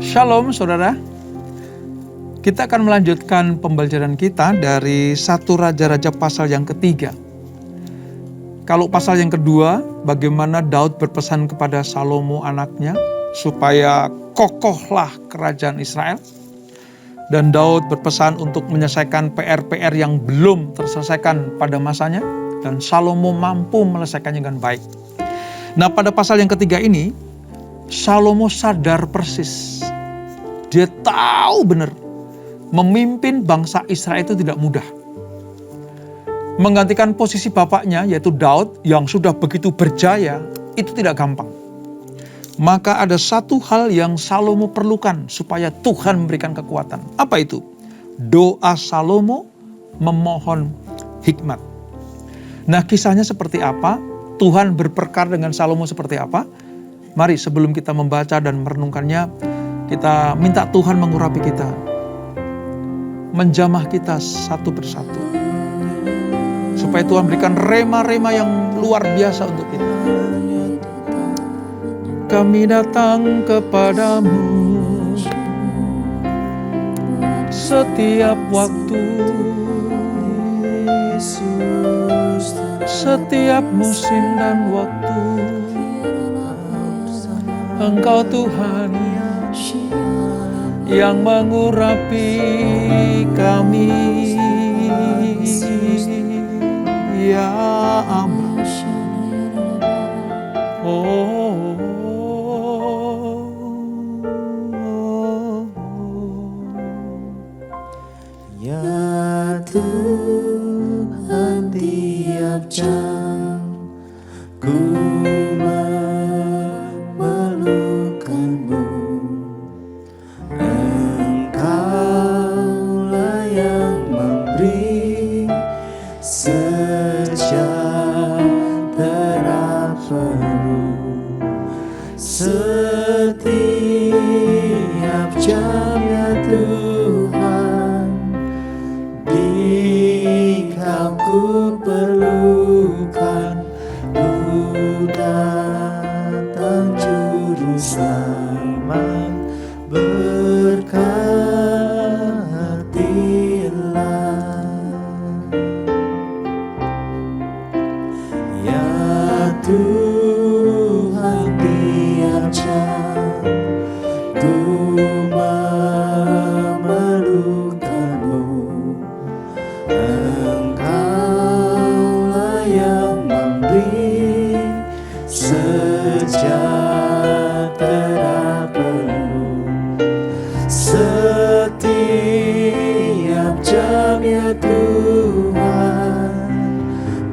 Shalom saudara, kita akan melanjutkan pembelajaran kita dari 1 Raja-Raja pasal yang ketiga. Kalau pasal yang kedua, bagaimana Daud berpesan kepada Salomo anaknya supaya kokohlah kerajaan Israel. Dan Daud berpesan untuk menyelesaikan PR-PR yang belum terselesaikan pada masanya. Dan Salomo mampu menyelesaikannya dengan baik. Nah, pada pasal yang ketiga ini, Salomo sadar persis. Dia tahu benar, memimpin bangsa Israel itu tidak mudah. Menggantikan posisi bapaknya, yaitu Daud, yang sudah begitu berjaya, itu tidak gampang. Maka ada satu hal yang Salomo perlukan supaya Tuhan memberikan kekuatan. Apa itu? Doa Salomo memohon hikmat. Nah, kisahnya seperti apa? Tuhan berperkara dengan Salomo seperti apa? Mari sebelum kita membaca dan merenungkannya, kita minta Tuhan mengurapi kita, menjamah kita satu persatu, supaya Tuhan berikan rema-rema yang luar biasa untuk kita. Kami datang kepadamu setiap waktu, setiap musim dan waktu. Engkau Tuhan yang mengurapi kami, ya Amba. Ya Tuhan, tiap jam ku memerlukanmu. Engkaulah yang memberi sejahtera penuh setiap jam, ya Tuhan. Dikau ku perlukan, ku datang juru selamat, berkatilah. Ya Tuhan, tiap jam ku memerlukanmu. Engkaulah yang memberi sejahtera penuh setiap jam, ya Tuhan.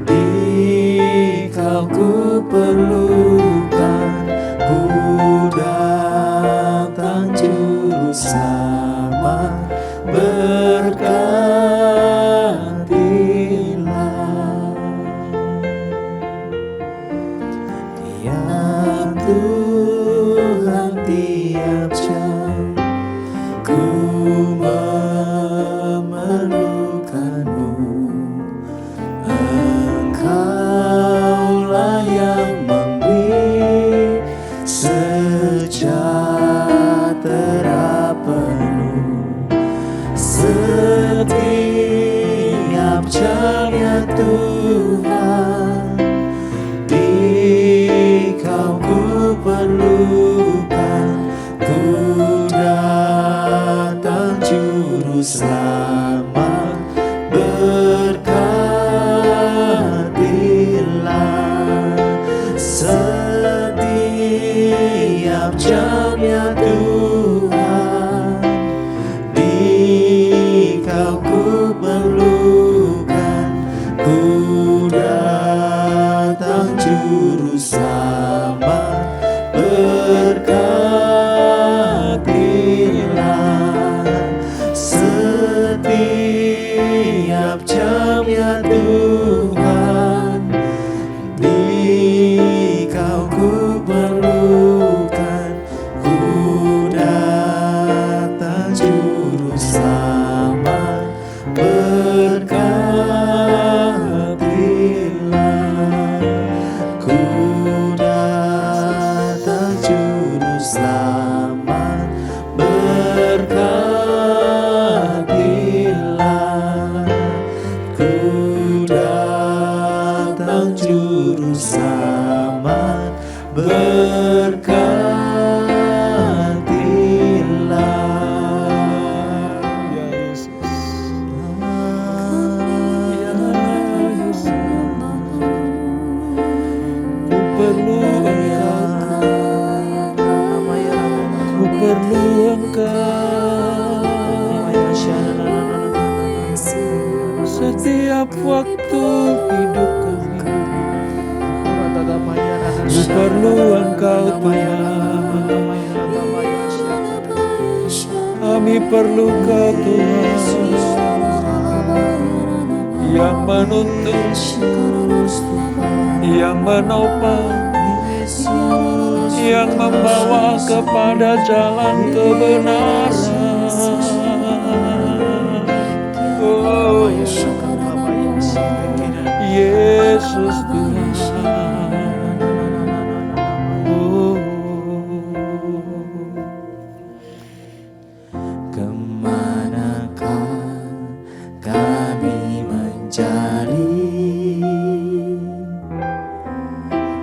Dikau ku perlukan, ku datang juru selamat, berkatilah. Ya Tuhan, tiap jam ku memerlukanmu. Engkaulah yang memberi sejahtera penuh setiap jam, ya Tuhan. Dikau ku perlukan, ku datang juru selamat, berkatilah. Setiap jam, ya Tuhan. Dikau ku perlukan, ku datang juru selamat, berkatilah. Setiap jam, ya Tuhan. Dikau ku perlukan, ku datang juru selamat, berkatilah. Ku datang juru selamat, perlu Engkau setiap waktu hidup kami. Ku perlu Engkau Tuhan. Kami perlu Kau Tuhan yang menuntun, yang menopang, yang membawa kepada jalan kebenaran. Oh, Yesus Tuhan. Oh. Kemanakah kami mencari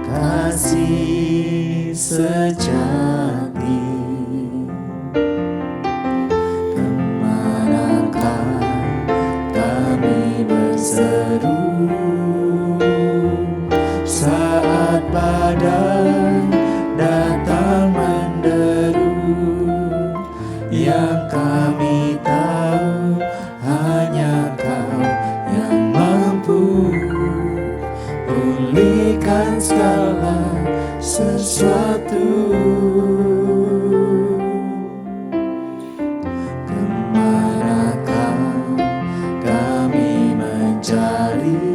kasih sejati? Kemanakah kami berseru saat badai datang menderu? Yang kami tahu hanya Kau yang mampu pulihkan segala sesuatu. Kemanakah kami mencari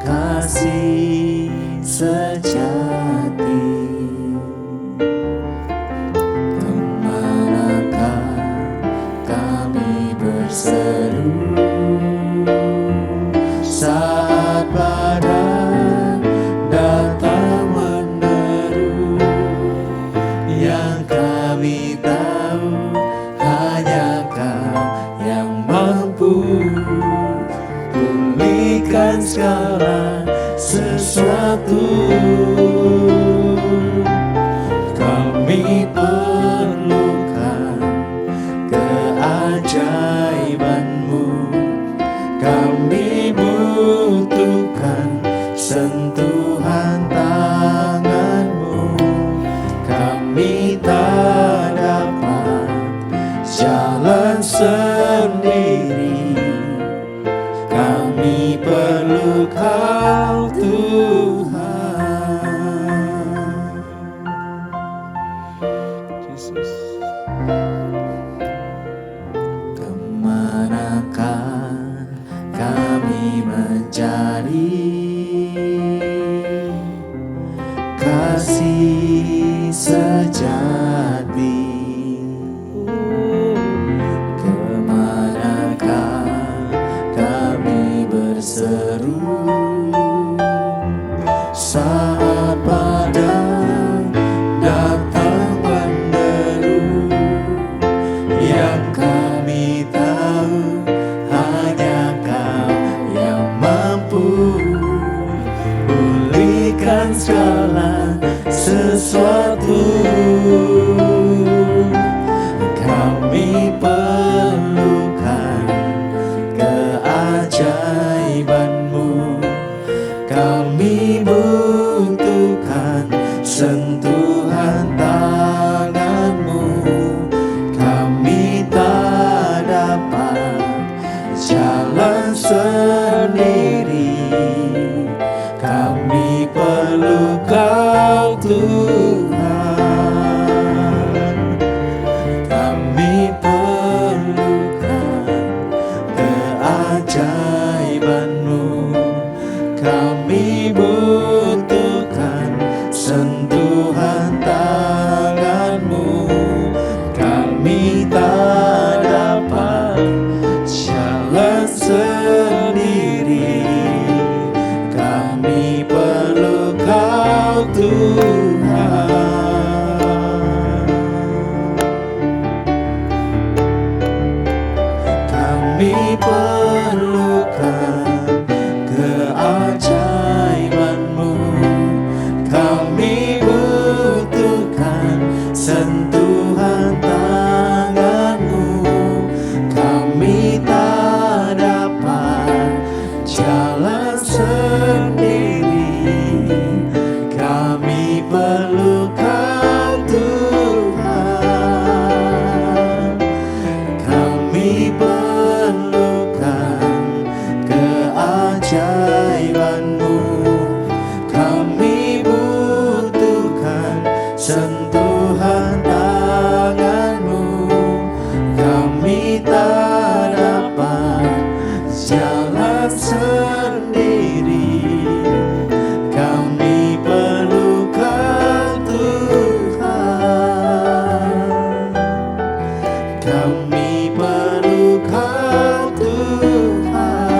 kasih sejati? Kemanakah kami berseru saat badai datang menderu? Yang kami tahu hanya Kau yang mampu pulihkan segala sesuatu. Kami perlukan keajaiban-Mu, kami butuhkan sentuhan tangan-Mu. Kami tak dapat jalan sendiri, kami perlu Kau Tuhan. Yesus. Kemanakah kami mencari kasih sejati? Kemanakah kami berseru saat badai datang menderu? Yang kami tahu hanya Kau yang mampu pulihkan segala sesuatu. Kami perlukan keajaiban-Mu, kami butuhkan sentuhan tangan-Mu. Kami tak dapat jalan sendiri, kami perlu Kau Tuhan. Kami perlukan keajaiban-Mu, kami butuhkan sentuhan tangan-Mu. Kami tak dapat jalan sendiri, kami perlu Kau Tuhan. sentuhan tangan-Mu, kami tak dapat jalan sendiri. Kami perlukan Tuhan, kami perlukan Tuhan,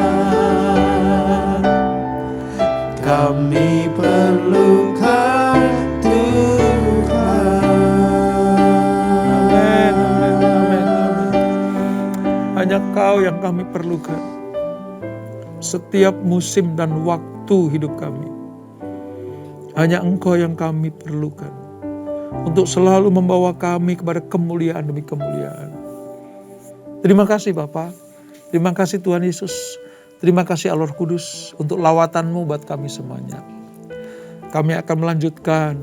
kami perlukan Tuhan. Amin, amin, amin, amin. Hanya Kau yang kami perlukan. Setiap musim dan waktu hidup kami, hanya Engkau yang kami perlukan untuk selalu membawa kami kepada kemuliaan demi kemuliaan. Terima kasih Bapa, terima kasih Tuhan Yesus, terima kasih Allah Roh Kudus untuk lawatan-Mu buat kami semuanya. Kami akan melanjutkan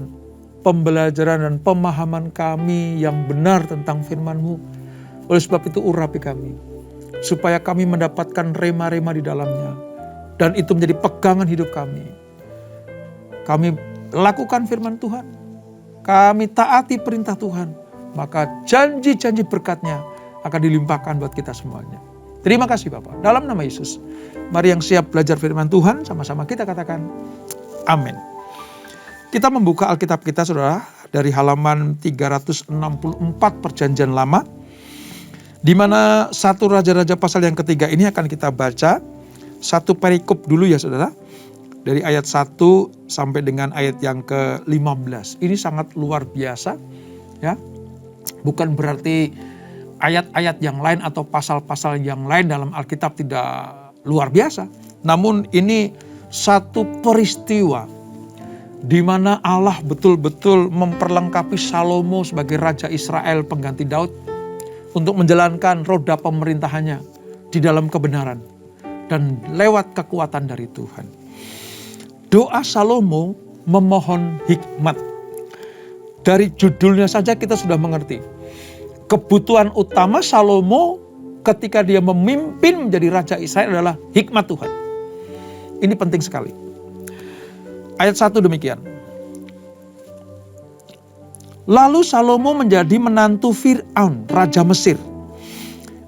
pembelajaran dan pemahaman kami yang benar tentang firman-Mu. Oleh sebab itu urapi kami, supaya kami mendapatkan rema-rema di dalamnya, dan itu menjadi pegangan hidup kami. Kami lakukan firman Tuhan, kami taati perintah Tuhan, maka janji-janji berkat-Nya akan dilimpahkan buat kita semuanya. Terima kasih Bapak, dalam nama Yesus. Mari yang siap belajar firman Tuhan, sama-sama kita katakan amin. Kita membuka Alkitab kita saudara, dari halaman 364 Perjanjian Lama, di mana 1 Raja-Raja pasal yang ketiga ini akan kita baca satu perikop dulu ya saudara. Dari ayat 1 sampai dengan ayat yang ke-15. Ini sangat luar biasa ya. Bukan berarti ayat-ayat yang lain atau pasal-pasal yang lain dalam Alkitab tidak luar biasa. Namun ini satu peristiwa di mana Allah betul-betul memperlengkapi Salomo sebagai Raja Israel pengganti Daud untuk menjalankan roda pemerintahannya di dalam kebenaran dan lewat kekuatan dari Tuhan. Doa Salomo memohon hikmat. Dari judulnya saja kita sudah mengerti. Kebutuhan utama Salomo ketika dia memimpin menjadi Raja Israel adalah hikmat Tuhan. Ini penting sekali. Ayat 1 demikian. Lalu Salomo menjadi menantu Fir'aun, Raja Mesir.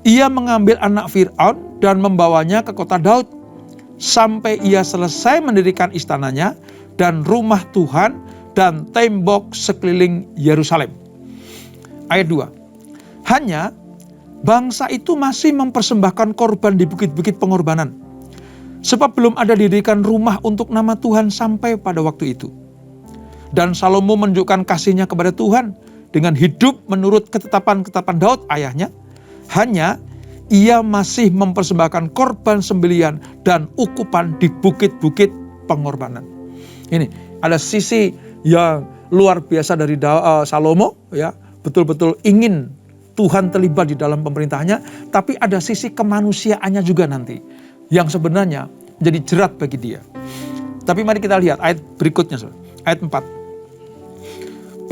Ia mengambil anak Fir'aun dan membawanya ke kota Daud, sampai ia selesai mendirikan istananya dan rumah Tuhan dan tembok sekeliling Yerusalem. Ayat 2. Hanya bangsa itu masih mempersembahkan korban di bukit-bukit pengorbanan, sebab belum ada didirikan rumah untuk nama Tuhan sampai pada waktu itu. Dan Salomo menunjukkan kasihnya kepada Tuhan dengan hidup menurut ketetapan-ketetapan Daud ayahnya. Hanya ia masih mempersembahkan korban sembelihan dan ukupan di bukit-bukit pengorbanan. Ini ada sisi yang luar biasa dari Salomo, ya, betul-betul ingin Tuhan terlibat di dalam pemerintahannya, tapi ada sisi kemanusiaannya juga nanti yang sebenarnya menjadi jerat bagi dia. Tapi mari kita lihat ayat berikutnya, ayat 4.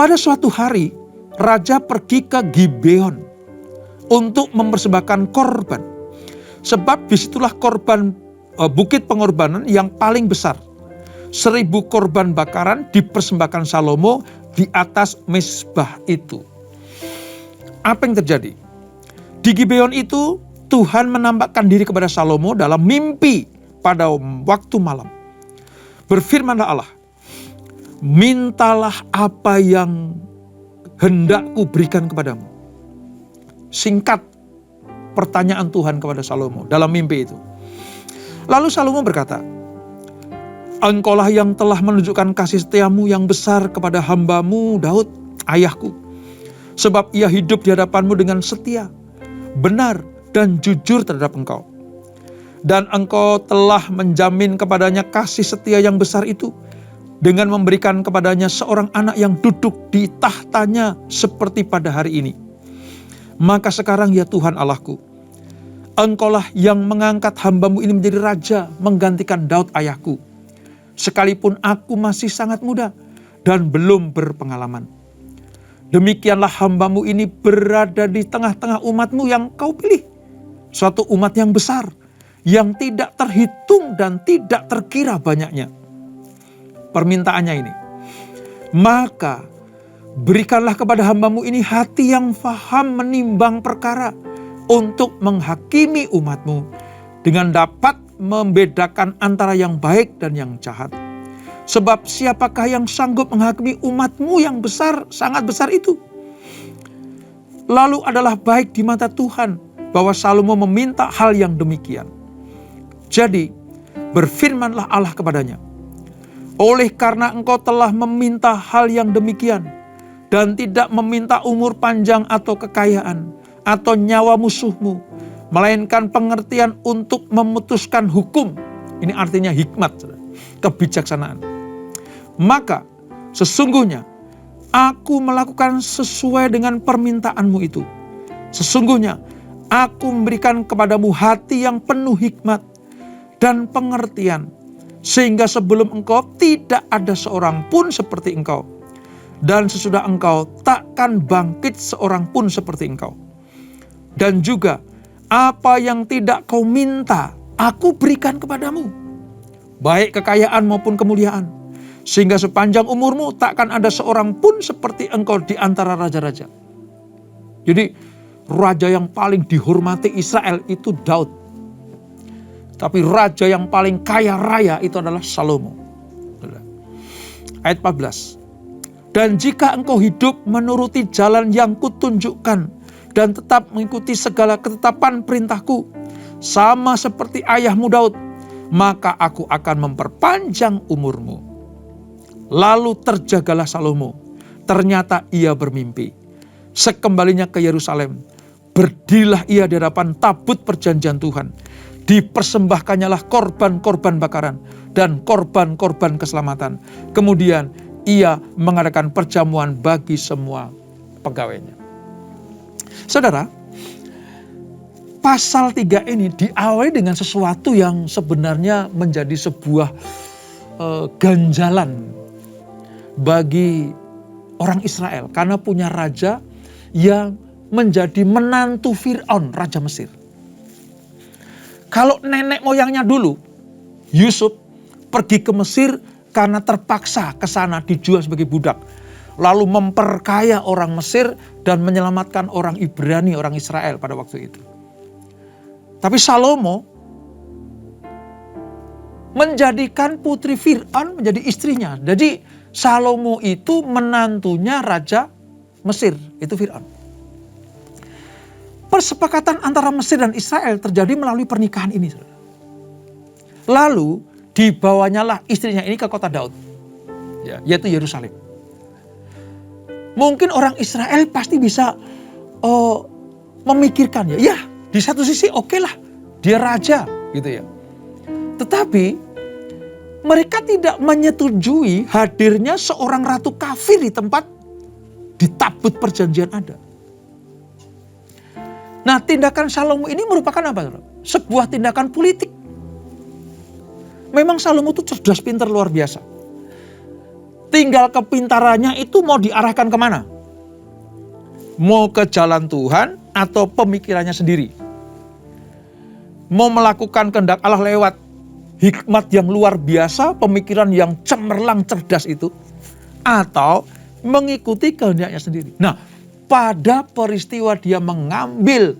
Pada suatu hari, raja pergi ke Gibeon untuk mempersembahkan korban. Sebab disitulah korban bukit pengorbanan yang paling besar. 1000 korban bakaran dipersembahkan Salomo di atas mezbah itu. Apa yang terjadi? Di Gibeon itu Tuhan menampakkan diri kepada Salomo dalam mimpi pada waktu malam. Berfirmanlah Allah, mintalah apa yang hendak kuberikan kepadamu. Singkat pertanyaan Tuhan kepada Salomo dalam mimpi itu. Lalu Salomo berkata, Engkaulah yang telah menunjukkan kasih setiamu yang besar kepada hambamu Daud, ayahku. Sebab ia hidup di hadapanmu dengan setia, benar dan jujur terhadap engkau. Dan engkau telah menjamin kepadanya kasih setia yang besar itu, dengan memberikan kepadanya seorang anak yang duduk di tahtanya seperti pada hari ini. Maka sekarang ya Tuhan Allahku, Engkaulah yang mengangkat hambamu ini menjadi raja menggantikan Daud ayahku. Sekalipun aku masih sangat muda dan belum berpengalaman. Demikianlah hambamu ini berada di tengah-tengah umatmu yang kau pilih. Suatu umat yang besar, yang tidak terhitung dan tidak terkira banyaknya. Permintaannya ini, maka Berikanlah kepada hamba-Mu ini hati yang faham menimbang perkara untuk menghakimi umat-Mu dengan dapat membedakan antara yang baik dan yang jahat. Sebab siapakah yang sanggup menghakimi umat-Mu yang besar, sangat besar itu? Lalu adalah baik di mata Tuhan bahwa Salomo meminta hal yang demikian. Jadi berfirmanlah Allah kepadanya, oleh karena engkau telah meminta hal yang demikian, dan tidak meminta umur panjang atau kekayaan, atau nyawa musuhmu, melainkan pengertian untuk memutuskan hukum. Ini artinya hikmat, kebijaksanaan. Maka sesungguhnya aku melakukan sesuai dengan permintaanmu itu. Sesungguhnya aku memberikan kepadamu hati yang penuh hikmat dan pengertian, sehingga sebelum engkau tidak ada seorang pun seperti engkau, dan sesudah engkau takkan bangkit seorang pun seperti engkau. Dan juga apa yang tidak kau minta, aku berikan kepadamu, baik kekayaan maupun kemuliaan, sehingga sepanjang umurmu takkan ada seorang pun seperti engkau di antara raja-raja. Jadi raja yang paling dihormati Israel itu Daud. Tapi raja yang paling kaya raya itu adalah Salomo. Ayat 14. Dan jika engkau hidup menuruti jalan yang kutunjukkan dan tetap mengikuti segala ketetapan perintahku, sama seperti ayahmu Daud, maka aku akan memperpanjang umurmu. Lalu terjagalah Salomo. Ternyata ia bermimpi. Sekembalinya ke Yerusalem, berdirilah ia di hadapan tabut perjanjian Tuhan. Dipersembahkannyalah korban-korban bakaran dan korban-korban keselamatan. Kemudian ia mengadakan perjamuan bagi semua pegawainya. Saudara, pasal 3 ini diawali dengan sesuatu yang sebenarnya menjadi sebuah ganjalan bagi orang Israel. Karena punya raja yang menjadi menantu Fir'aun, raja Mesir. Kalau nenek moyangnya dulu, Yusuf pergi ke Mesir karena terpaksa ke sana dijual sebagai budak. Lalu memperkaya orang Mesir dan menyelamatkan orang Ibrani, orang Israel pada waktu itu. Tapi Salomo menjadikan putri Fir'aun menjadi istrinya. Jadi Salomo itu menantunya raja Mesir, itu Fir'aun. Persepakatan antara Mesir dan Israel terjadi melalui pernikahan ini. Lalu dibawanyalah istrinya ini ke kota Daud, yaitu Yerusalem. Mungkin orang Israel pasti bisa memikirkan ya di satu sisi oke lah, dia raja gitu ya. Tetapi mereka tidak menyetujui hadirnya seorang ratu kafir di tempat di tabut perjanjian ada. Nah, tindakan Salomo ini merupakan apa? Sebuah tindakan politik. Memang Salomo itu cerdas, pintar, luar biasa. Tinggal kepintarannya itu mau diarahkan kemana? Mau ke jalan Tuhan atau pemikirannya sendiri? Mau melakukan kehendak Allah lewat hikmat yang luar biasa, pemikiran yang cemerlang, cerdas itu, atau mengikuti kehendaknya sendiri. Nah, pada peristiwa dia mengambil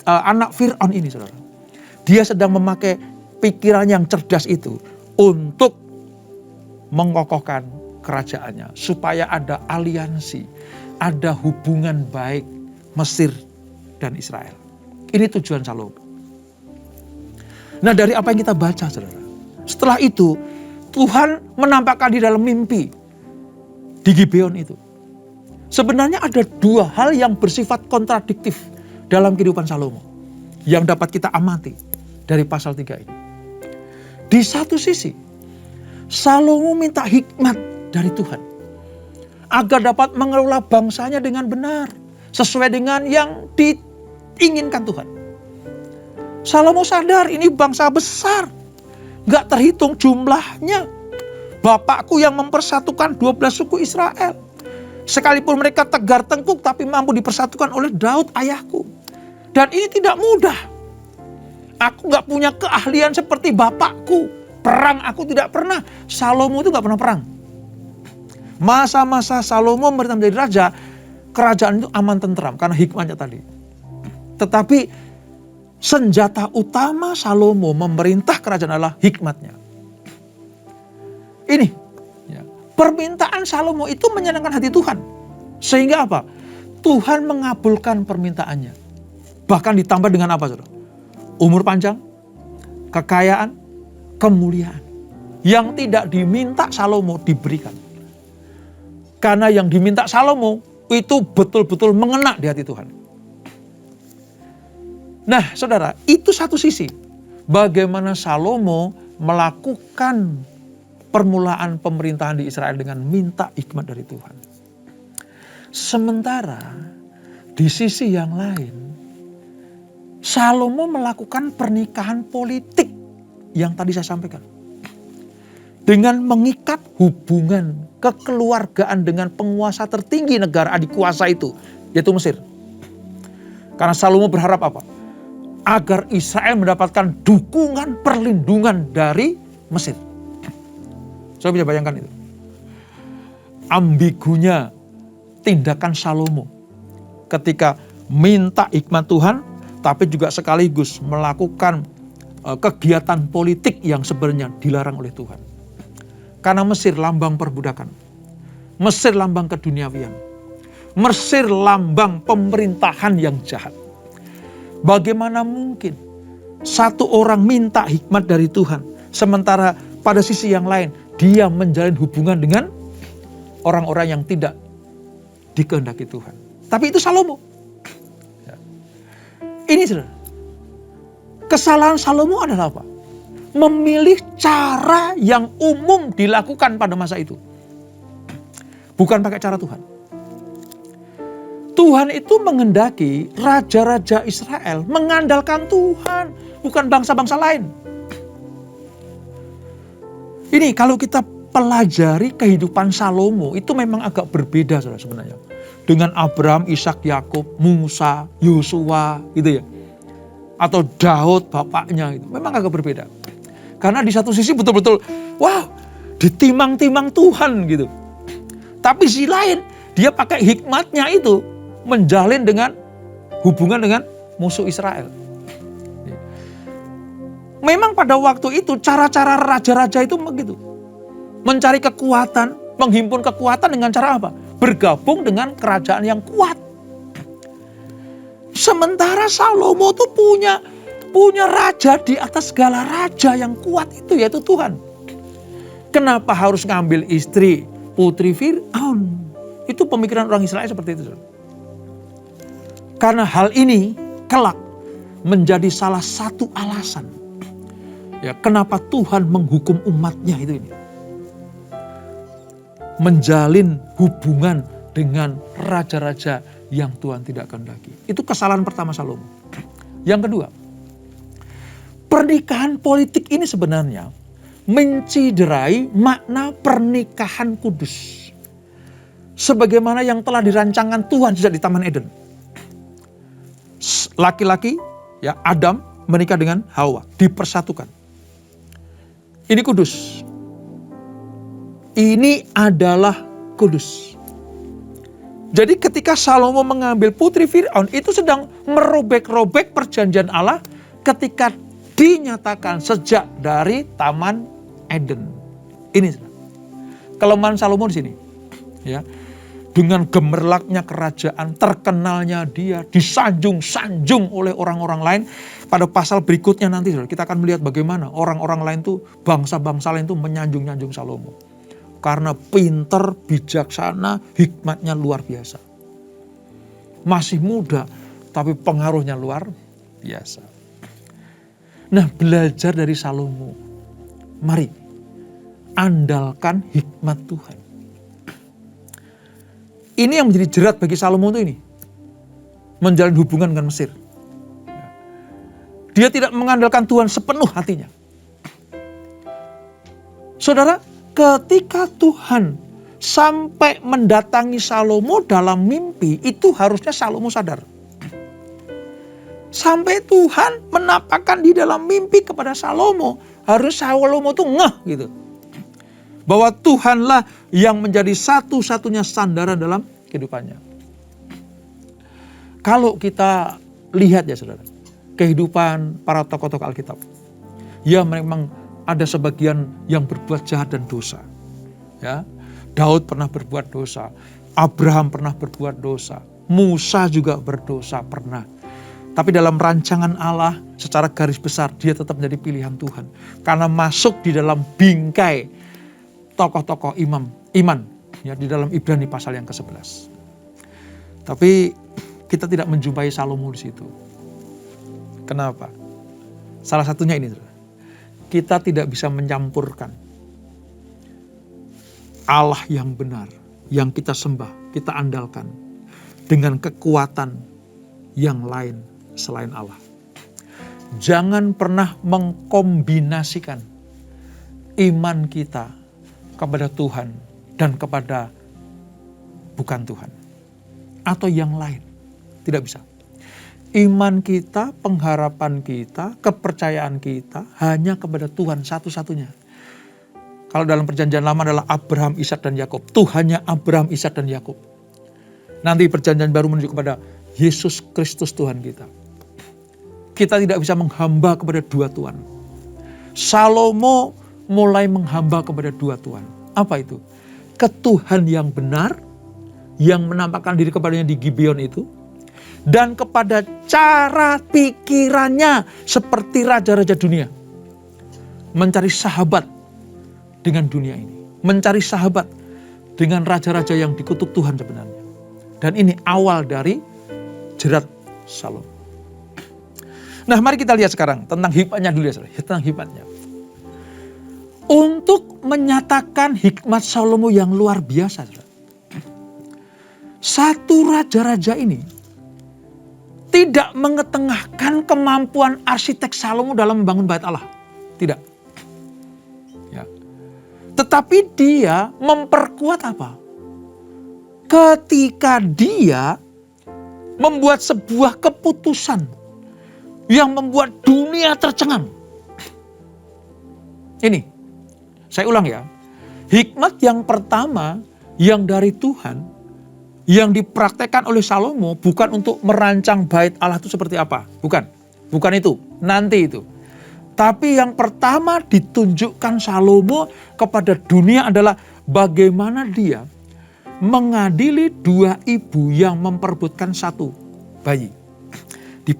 anak Fir'aun ini, saudara, dia sedang memakai pikiran yang cerdas itu untuk mengokohkan kerajaannya, supaya ada aliansi, ada hubungan baik Mesir dan Israel. Ini tujuan Salomo. Nah, dari apa yang kita baca, saudara, setelah itu Tuhan menampakkan di dalam mimpi di Gibeon itu. Sebenarnya ada dua hal yang bersifat kontradiktif dalam kehidupan Salomo yang dapat kita amati dari pasal 3 ini. Di satu sisi, Salomo minta hikmat dari Tuhan agar dapat mengelola bangsanya dengan benar, sesuai dengan yang diinginkan Tuhan. Salomo sadar ini bangsa besar, gak terhitung jumlahnya. Bapakku yang mempersatukan 12 suku Israel. Sekalipun mereka tegar tengkuk, tapi mampu dipersatukan oleh Daud ayahku. Dan ini tidak mudah. Aku gak punya keahlian seperti bapakku. Perang aku tidak pernah. Salomo itu gak pernah perang. Masa-masa Salomo memerintah menjadi raja, kerajaan itu aman tentram karena hikmatnya tadi. Tetapi senjata utama Salomo memerintah kerajaan adalah hikmatnya. Ini ya, permintaan Salomo itu menyenangkan hati Tuhan. Sehingga apa? Tuhan mengabulkan permintaannya. Bahkan ditambah dengan apa, saudara? Umur panjang, kekayaan, kemuliaan. Yang tidak diminta Salomo diberikan. Karena yang diminta Salomo itu betul-betul mengena di hati Tuhan. Nah, saudara, itu satu sisi. Bagaimana Salomo melakukan permulaan pemerintahan di Israel dengan minta hikmat dari Tuhan. Sementara di sisi yang lain, Salomo melakukan pernikahan politik yang tadi saya sampaikan. Dengan mengikat hubungan kekeluargaan dengan penguasa tertinggi negara adik kuasa itu, yaitu Mesir. Karena Salomo berharap apa? Agar Israel mendapatkan dukungan perlindungan dari Mesir. Saya bisa bayangkan itu. Ambigunya tindakan Salomo ketika minta hikmat Tuhan, tapi juga sekaligus melakukan kegiatan politik yang sebenarnya dilarang oleh Tuhan. Karena Mesir lambang perbudakan. Mesir lambang keduniawian. Mesir lambang pemerintahan yang jahat. Bagaimana mungkin satu orang minta hikmat dari Tuhan, sementara pada sisi yang lain dia menjalin hubungan dengan orang-orang yang tidak dikehendaki Tuhan. Tapi itu Salomo. Ini saudara. Kesalahan Salomo adalah apa? Memilih cara yang umum dilakukan pada masa itu. Bukan pakai cara Tuhan. Tuhan itu menghendaki raja-raja Israel mengandalkan Tuhan, bukan bangsa-bangsa lain. Ini kalau kita pelajari kehidupan Salomo itu memang agak berbeda saudara sebenarnya. Dengan Abraham, Ishak, Yakub, Musa, Yosua gitu ya. Atau Daud bapaknya itu. Memang agak berbeda. Karena di satu sisi betul-betul wow, ditimang-timang Tuhan gitu. Tapi sisi lain dia pakai hikmatnya itu menjalin dengan hubungan dengan musuh Israel. Memang pada waktu itu cara-cara raja-raja itu begitu. Mencari kekuatan, menghimpun kekuatan dengan cara apa? Bergabung dengan kerajaan yang kuat. Sementara Salomo tuh punya raja di atas segala raja yang kuat itu, yaitu Tuhan. Kenapa harus ngambil istri putri Fir'aun? Itu pemikiran orang Israel seperti itu. Karena hal ini kelak menjadi salah satu alasan ya kenapa Tuhan menghukum umatnya itu ini. Menjalin hubungan dengan raja-raja yang Tuhan tidak kehendaki. Itu kesalahan pertama Salomo. Yang kedua, pernikahan politik ini sebenarnya menciderai makna pernikahan kudus. Sebagaimana yang telah dirancangkan Tuhan sejak di Taman Eden. Laki-laki, ya Adam menikah dengan Hawa, dipersatukan. Ini kudus. Ini adalah kudus. Jadi ketika Salomo mengambil putri Fir'aun, itu sedang merobek-robek perjanjian Allah ketika dinyatakan sejak dari Taman Eden. Ini kelemahan Salomo di sini. Ya. Dengan gemerlapnya kerajaan, terkenalnya dia, disanjung-sanjung oleh orang-orang lain. Pada pasal berikutnya nanti kita akan melihat bagaimana orang-orang lain tuh, bangsa-bangsa lain tuh menyanjung-nyanjung Salomo. Karena pinter, bijaksana, hikmatnya luar biasa. Masih muda, tapi pengaruhnya luar biasa. Nah, belajar dari Salomo. Mari, andalkan hikmat Tuhan. Ini yang menjadi jerat bagi Salomo itu ini. Menjalin hubungan dengan Mesir. Dia tidak mengandalkan Tuhan sepenuh hatinya. Saudara, ketika Tuhan sampai mendatangi Salomo dalam mimpi, itu harusnya Salomo sadar. Sampai Tuhan menampakkan di dalam mimpi kepada Salomo, harus Salomo tuh ngeh gitu. Bahwa Tuhanlah yang menjadi satu-satunya sandaran dalam kehidupannya. Kalau kita lihat ya saudara, kehidupan para tokoh-tokoh Alkitab. Ya memang ada sebagian yang berbuat jahat dan dosa. Ya, Daud pernah berbuat dosa. Abraham pernah berbuat dosa. Musa juga berdosa pernah. Tapi dalam rancangan Allah secara garis besar dia tetap menjadi pilihan Tuhan. Karena masuk di dalam bingkai tokoh-tokoh iman ya, di dalam Ibrani pasal yang ke-11. Tapi kita tidak menjumpai Salomo di situ. Kenapa? Salah satunya ini, kita tidak bisa mencampurkan Allah yang benar, yang kita sembah, kita andalkan, dengan kekuatan yang lain selain Allah. Jangan pernah mengkombinasikan iman kita kepada Tuhan dan kepada bukan Tuhan atau yang lain. Tidak bisa. Iman kita, pengharapan kita, kepercayaan kita hanya kepada Tuhan satu-satunya. Kalau dalam perjanjian lama adalah Abraham, Ishak dan Yakub. Tuhannya Abraham, Ishak dan Yakub. Nanti perjanjian baru menuju kepada Yesus Kristus Tuhan kita. Kita tidak bisa menghamba kepada dua Tuhan. Salomo mulai menghamba kepada dua Tuhan. Apa itu? Ketuhan yang benar, yang menampakkan diri kepadanya di Gibeon itu, dan kepada cara pikirannya seperti raja-raja dunia. Mencari sahabat dengan dunia ini. Mencari sahabat dengan raja-raja yang dikutuk Tuhan sebenarnya. Dan ini awal dari jerat Salomo. Nah, mari kita lihat sekarang tentang hikmatnya dulu ya, tentang hikmatnya. Untuk menyatakan hikmat Salomo yang luar biasa. Satu raja-raja ini tidak mengetengahkan kemampuan arsitek Salomo dalam membangun bait Allah. Tidak. Ya. Tetapi dia memperkuat apa? Ketika dia membuat sebuah keputusan yang membuat dunia tercengang. Ini, saya ulang ya. Hikmat yang pertama yang dari Tuhan, yang dipraktekkan oleh Salomo bukan untuk merancang bait Allah itu seperti apa. Bukan itu, nanti itu. Tapi yang pertama ditunjukkan Salomo kepada dunia adalah bagaimana dia mengadili dua ibu yang memperebutkan satu bayi. Di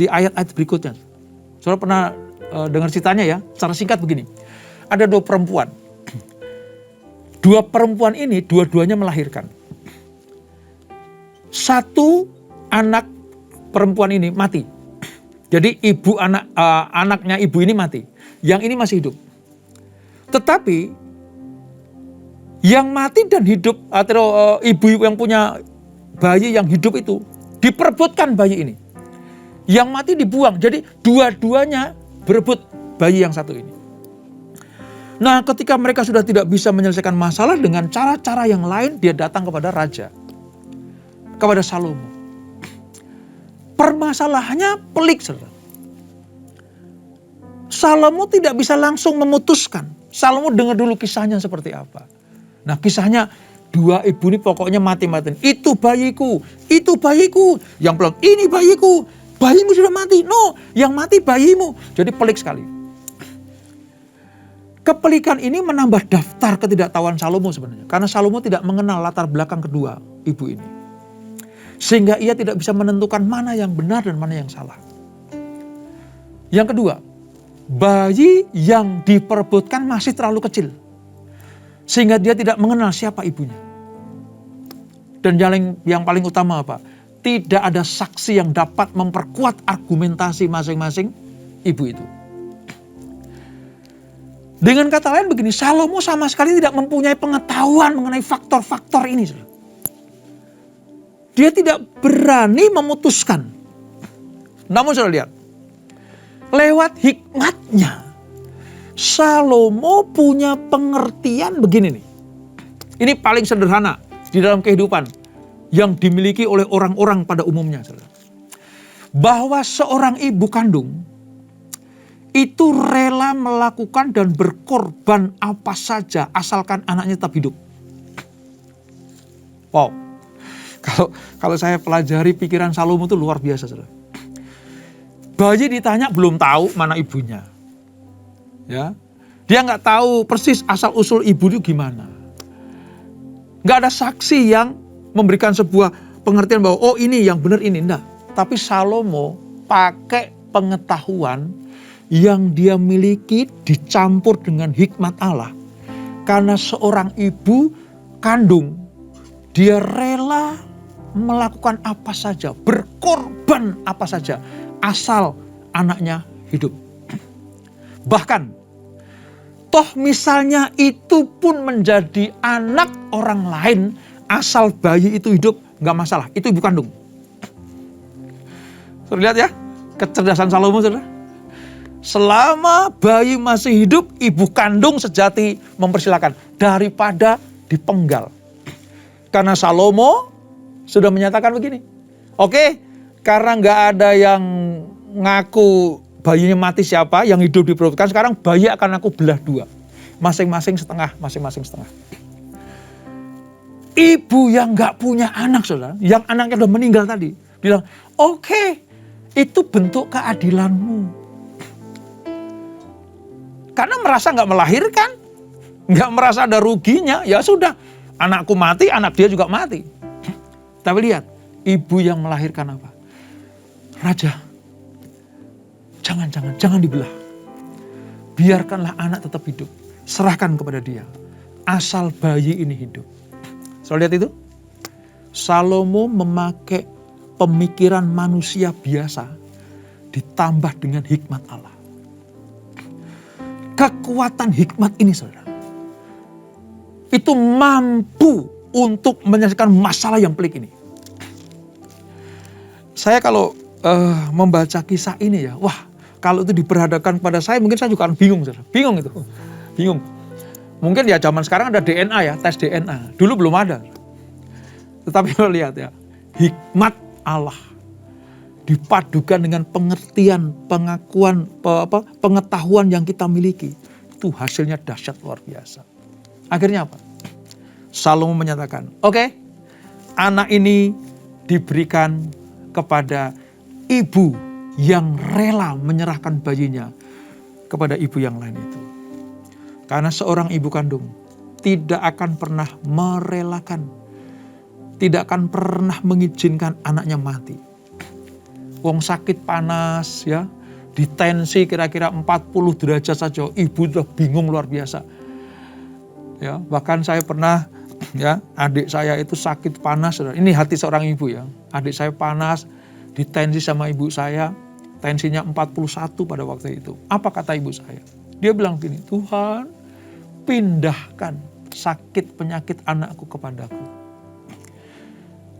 ayat-ayat berikutnya. Saudara pernah dengar ceritanya ya, secara singkat begini. Ada dua perempuan. Dua perempuan ini dua-duanya melahirkan. Satu anak perempuan ini mati. Jadi anaknya ibu ini mati. Yang ini masih hidup. Tetapi yang mati dan hidup atau ibu yang punya bayi yang hidup itu diperebutkan bayi ini. Yang mati dibuang. Jadi dua-duanya berebut bayi yang satu ini. Nah, ketika mereka sudah tidak bisa menyelesaikan masalah dengan cara-cara yang lain, dia datang kepada raja. Kepada Salomo. Permasalahannya pelik, saudara. Salomo tidak bisa langsung memutuskan. Salomo dengar dulu kisahnya seperti apa. Nah, kisahnya dua ibu ini pokoknya mati-matiin. Itu bayiku, itu bayiku. Yang bilang, ini bayiku. Bayimu sudah mati. No, yang mati bayimu. Jadi pelik sekali. Kepelikan ini menambah daftar ketidaktahuan Salomo sebenarnya. Karena Salomo tidak mengenal latar belakang kedua ibu ini. Sehingga ia tidak bisa menentukan mana yang benar dan mana yang salah. Yang kedua, bayi yang diperebutkan masih terlalu kecil. Sehingga dia tidak mengenal siapa ibunya. Dan yang paling utama apa? Tidak ada saksi yang dapat memperkuat argumentasi masing-masing ibu itu. Dengan kata lain begini, Salomo sama sekali tidak mempunyai pengetahuan mengenai faktor-faktor ini. Dia tidak berani memutuskan. Namun saudara lihat, lewat hikmatnya, Salomo punya pengertian begini nih. Ini paling sederhana di dalam kehidupan yang dimiliki oleh orang-orang pada umumnya. Bahwa seorang ibu kandung itu rela melakukan dan berkorban apa saja asalkan anaknya tetap hidup. Wow, kalau saya pelajari pikiran Salomo itu luar biasa, saudara. Bayi ditanya belum tahu mana ibunya, ya, dia nggak tahu persis asal usul ibu itu gimana. Nggak ada saksi yang memberikan sebuah pengertian bahwa oh ini yang benar ini, enggak. Tapi Salomo pakai pengetahuan yang dia miliki dicampur dengan hikmat Allah. Karena seorang ibu kandung, dia rela melakukan apa saja, berkorban apa saja, asal anaknya hidup. Bahkan, toh misalnya itu pun menjadi anak orang lain, asal bayi itu hidup, nggak masalah, itu ibu kandung. Saudara lihat ya, kecerdasan Salomo, saudara. Selama bayi masih hidup, ibu kandung sejati mempersilakan daripada dipenggal. Karena Salomo sudah menyatakan begini, oke, karena nggak ada yang ngaku bayinya mati siapa, yang hidup diperutkan, sekarang bayi akan aku belah dua, masing-masing setengah. Ibu yang nggak punya anak, saudara, yang anaknya sudah meninggal tadi, bilang, oke, itu bentuk keadilanmu. Karena merasa nggak melahirkan, nggak merasa ada ruginya, ya sudah, anakku mati, anak dia juga mati. Tapi lihat, ibu yang melahirkan apa? Raja, jangan dibelah. Biarkanlah anak tetap hidup, serahkan kepada dia, asal bayi ini hidup. Lihat itu, Salomo memakai pemikiran manusia biasa ditambah dengan hikmat Allah. Kekuatan hikmat ini, saudara, itu mampu untuk menyelesaikan masalah yang pelik ini. Saya kalau membaca kisah ini ya, wah, kalau itu diperhadapkan pada saya, mungkin saya juga akan bingung, saudara. Bingung. Mungkin ya zaman sekarang ada DNA ya, tes DNA. Dulu belum ada. Tetapi lo lihat ya, hikmat Allah dipadukan dengan pengertian, pengakuan, pengetahuan yang kita miliki. Itu hasilnya dahsyat luar biasa. Akhirnya apa? Salomo menyatakan, oke, anak ini diberikan kepada ibu yang rela menyerahkan bayinya kepada ibu yang lain itu. Karena seorang ibu kandung tidak akan pernah merelakan, tidak akan pernah mengizinkan anaknya mati. Wong sakit panas ya, ditensi kira-kira 40 derajat saja, ibu sudah bingung luar biasa. Ya, bahkan saya pernah ya, adik saya itu sakit panas, ini hati seorang ibu ya. Adik saya panas, ditensi sama ibu saya, tensinya 41 pada waktu itu. Apa kata ibu saya? Dia bilang gini, Tuhan, pindahkan sakit penyakit anakku kepadaku.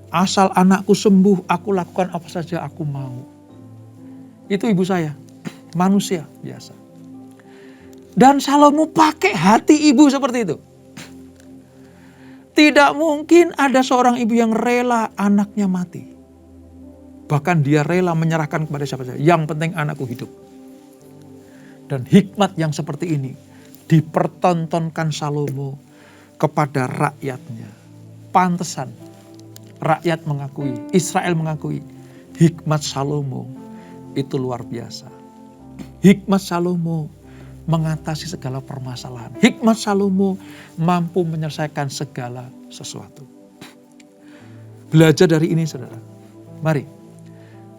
Asal anakku sembuh, aku lakukan apa saja aku mau. Itu ibu saya, manusia biasa. Dan Salomo pakai hati ibu seperti itu. Tidak mungkin ada seorang ibu yang rela anaknya mati. Bahkan dia rela menyerahkan kepada siapa saja. Yang penting anakku hidup. Dan hikmat yang seperti ini dipertontonkan Salomo kepada rakyatnya. Pantesan rakyat mengakui, Israel mengakui, hikmat Salomo itu luar biasa. Hikmat Salomo mengatasi segala permasalahan. Hikmat Salomo mampu menyelesaikan segala sesuatu. Belajar dari ini, saudara. Mari,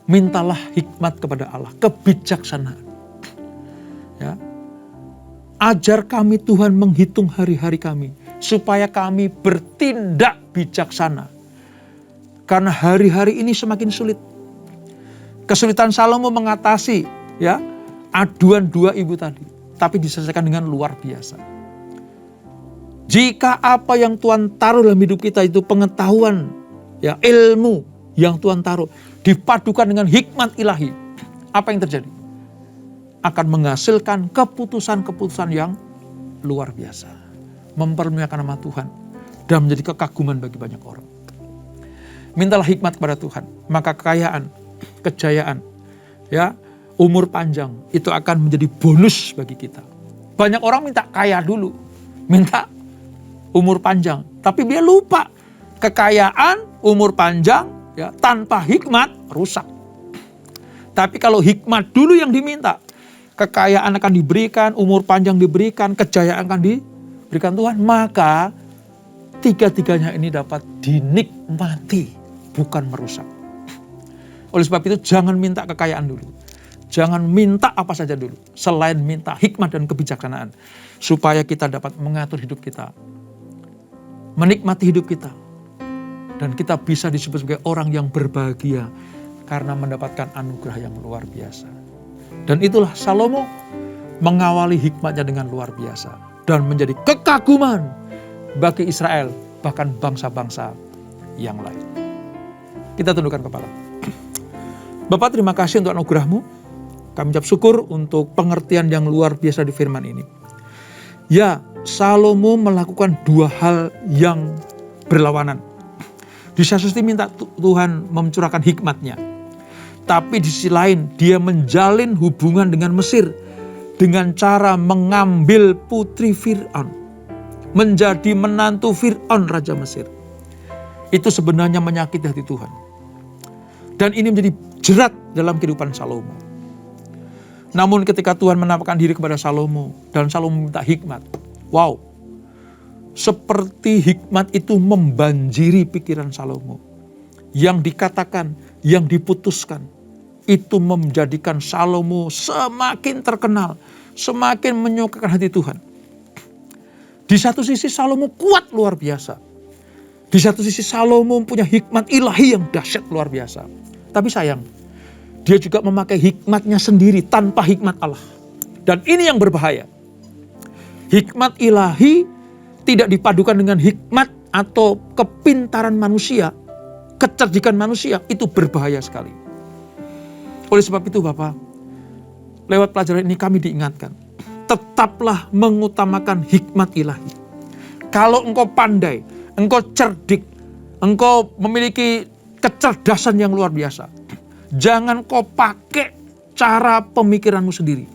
mintalah hikmat kepada Allah, kebijaksanaan. Ya. Ajar kami Tuhan menghitung hari-hari kami, supaya kami bertindak bijaksana. Karena hari-hari ini semakin sulit. Kesulitan Salomo mengatasi ya aduan dua ibu tadi, tapi diselesaikan dengan luar biasa. Jika apa yang Tuhan taruh dalam hidup kita itu pengetahuan, ya ilmu yang Tuhan taruh, dipadukan dengan hikmat ilahi, apa yang terjadi? Akan menghasilkan keputusan-keputusan yang luar biasa. Mempermuliakan nama Tuhan dan menjadi kekaguman bagi banyak orang. Mintalah hikmat kepada Tuhan, maka kekayaan, kejayaan, ya, umur panjang itu akan menjadi bonus bagi kita. Banyak orang minta kaya dulu, minta umur panjang, tapi dia lupa kekayaan, umur panjang ya tanpa hikmat rusak. Tapi kalau hikmat dulu yang diminta, kekayaan akan diberikan, umur panjang diberikan, kejayaan akan diberikan Tuhan, maka tiga-tiganya ini dapat dinikmati, bukan merusak. Oleh sebab itu jangan minta kekayaan dulu. Jangan minta apa saja dulu, selain minta hikmat dan kebijaksanaan. Supaya kita dapat mengatur hidup kita, menikmati hidup kita. Dan kita bisa disebut sebagai orang yang berbahagia karena mendapatkan anugerah yang luar biasa. Dan itulah Salomo mengawali hikmatnya dengan luar biasa. Dan menjadi kekaguman bagi Israel, bahkan bangsa-bangsa yang lain. Kita tundukkan kepala. Bapak, terima kasih untuk anugerah-Mu. Kami ucap syukur untuk pengertian yang luar biasa di firman ini. Ya, Salomo melakukan dua hal yang berlawanan. Di satu sisi minta Tuhan mencurahkan hikmatnya. Tapi di sisi lain dia menjalin hubungan dengan Mesir dengan cara mengambil putri Fir'aun. Menjadi menantu Fir'aun Raja Mesir. Itu sebenarnya menyakiti hati Tuhan. Dan ini menjadi jerat dalam kehidupan Salomo. Namun ketika Tuhan menampakkan diri kepada Salomo dan Salomo minta hikmat. Wow, seperti hikmat itu membanjiri pikiran Salomo. Yang dikatakan, yang diputuskan, itu menjadikan Salomo semakin terkenal, semakin menyukakan hati Tuhan. Di satu sisi Salomo kuat luar biasa. Di satu sisi Salomo punya hikmat ilahi yang dahsyat luar biasa. Tapi sayang, dia juga memakai hikmatnya sendiri tanpa hikmat Allah. Dan ini yang berbahaya. Hikmat ilahi tidak dipadukan dengan hikmat atau kepintaran manusia, kecerdikan manusia, itu berbahaya sekali. Oleh sebab itu Bapak, lewat pelajaran ini kami diingatkan, tetaplah mengutamakan hikmat ilahi. Kalau engkau pandai, engkau cerdik, engkau memiliki kecerdasan yang luar biasa, jangan kau pakai cara pemikiranmu sendiri,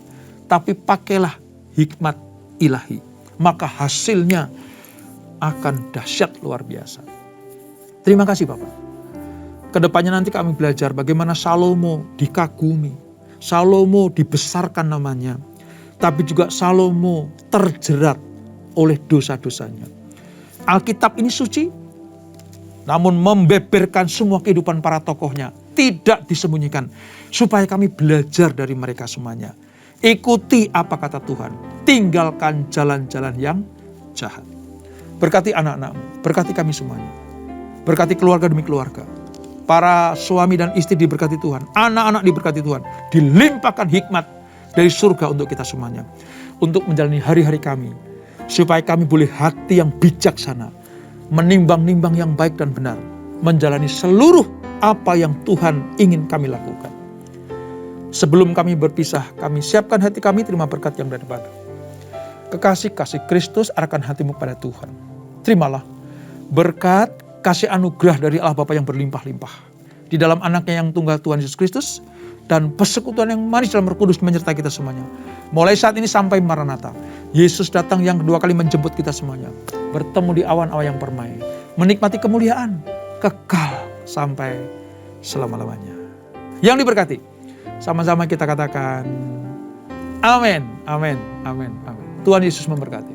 tapi pakailah hikmat ilahi. Maka hasilnya akan dahsyat luar biasa. Terima kasih Bapak. Kedepannya nanti kami belajar bagaimana Salomo dikagumi, Salomo dibesarkan namanya, tapi juga Salomo terjerat oleh dosa-dosanya. Alkitab ini suci, namun membeberkan semua kehidupan para tokohnya, tidak disembunyikan, supaya kami belajar dari mereka semuanya. Ikuti apa kata Tuhan, tinggalkan jalan-jalan yang jahat. Berkati anak-anakmu, berkati kami semuanya, berkati keluarga demi keluarga. Para suami dan istri diberkati Tuhan, anak-anak diberkati Tuhan, dilimpahkan hikmat dari surga untuk kita semuanya, untuk menjalani hari-hari kami, supaya kami boleh hati yang bijaksana, menimbang-nimbang yang baik dan benar, menjalani seluruh apa yang Tuhan ingin kami lakukan. Sebelum kami berpisah, kami siapkan hati kami terima berkat yang daripada. Kekasih-kasih Kristus arahkan hatimu pada Tuhan. Terimalah berkat, kasih anugerah dari Allah Bapa yang berlimpah-limpah di dalam anaknya yang tunggal Tuhan Yesus Kristus, dan persekutuan yang manis dalam Roh Kudus menyertai kita semuanya. Mulai saat ini sampai Maranatha, Yesus datang yang kedua kali menjemput kita semuanya. Bertemu di awan-awan yang permai, menikmati kemuliaan kekal sampai selama-lamanya. Yang diberkati, sama-sama kita katakan amin, amin, amin, amin. Tuhan Yesus memberkati.